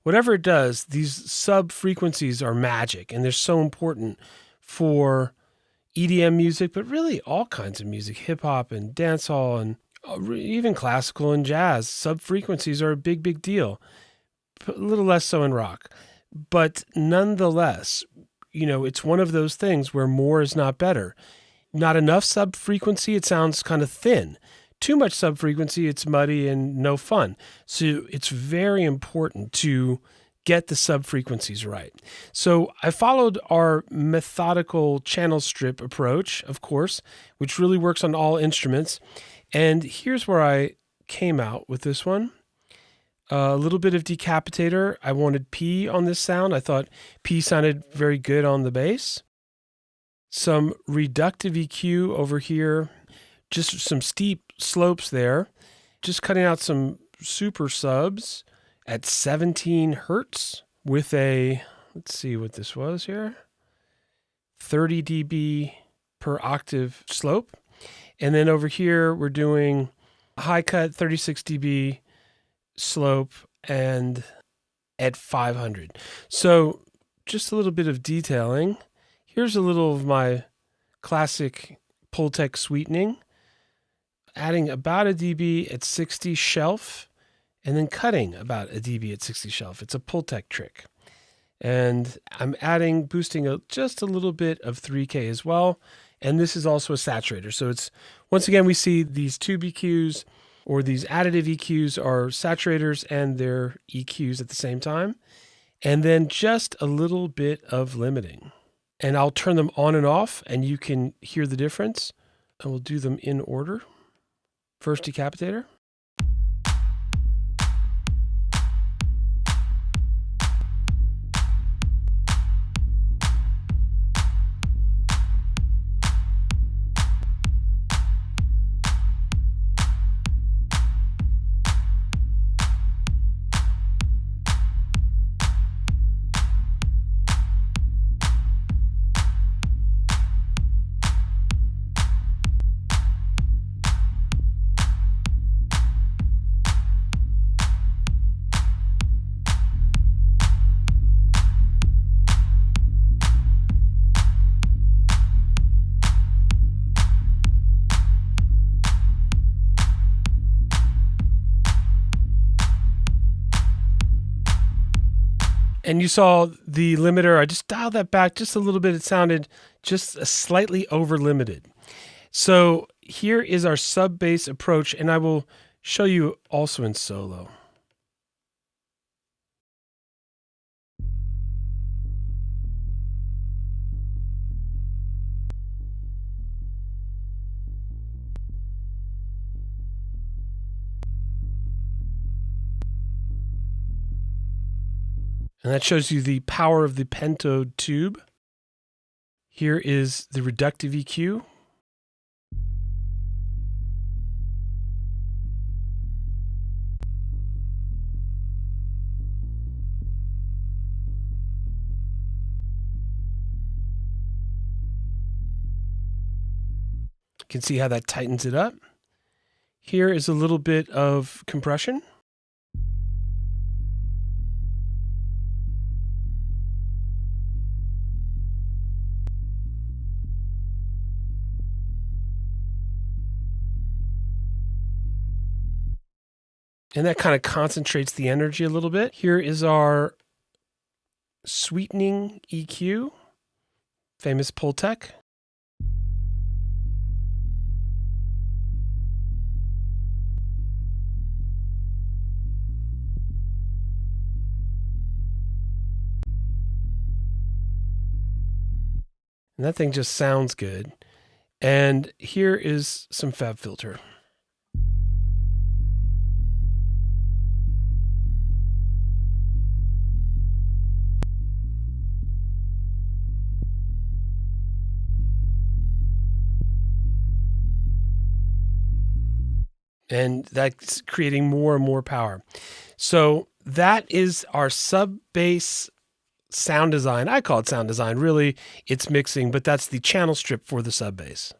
whatever it does, these sub frequencies are magic, and they're so important for EDM music, but really all kinds of music, hip hop and dancehall and even classical and jazz. Sub frequencies are a big, big deal. A little less so in rock, but nonetheless, it's one of those things where more is not better. Not enough sub frequency, it sounds kind of thin. Too much sub frequency, it's muddy and no fun. So it's very important to get the sub frequencies right. So I followed our methodical channel strip approach, of course, which really works on all instruments. And here's where I came out with this one. A little bit of decapitator. I wanted P on this sound. I thought P sounded very good on the bass. Some reductive EQ over here. Just some steep slopes there. Just cutting out some super subs at 17 hertz with a, let's see what this was here, 30 dB per octave slope. And then over here, we're doing a high cut 36 dB slope and at 500. So just a little bit of detailing. Here's a little of my classic Pultec sweetening, adding about a dB at 60 shelf, and then cutting about a dB at 60 shelf. It's a Pultec trick. And I'm boosting just a little bit of 3K as well. And this is also a saturator. So it's, once again, we see these tube EQs or these additive EQs are saturators and they're EQs at the same time. And then just a little bit of limiting. And I'll turn them on and off and you can hear the difference. And we'll do them in order. First decapitator. And you saw the limiter. I just dialed that back just a little bit. It sounded just slightly over limited. So here is our sub bass approach, and I will show you also in solo. And that shows you the power of the pentode tube. Here is the reductive EQ. You can see how that tightens it up. Here is a little bit of compression. And that kind of concentrates the energy a little bit. Here is our sweetening EQ, famous Pultec. And that thing just sounds good. And here is some FabFilter. And that's creating more and more power. So that is our sub bass sound design. I call it sound design. Really, it's mixing, but that's the channel strip for the sub bass.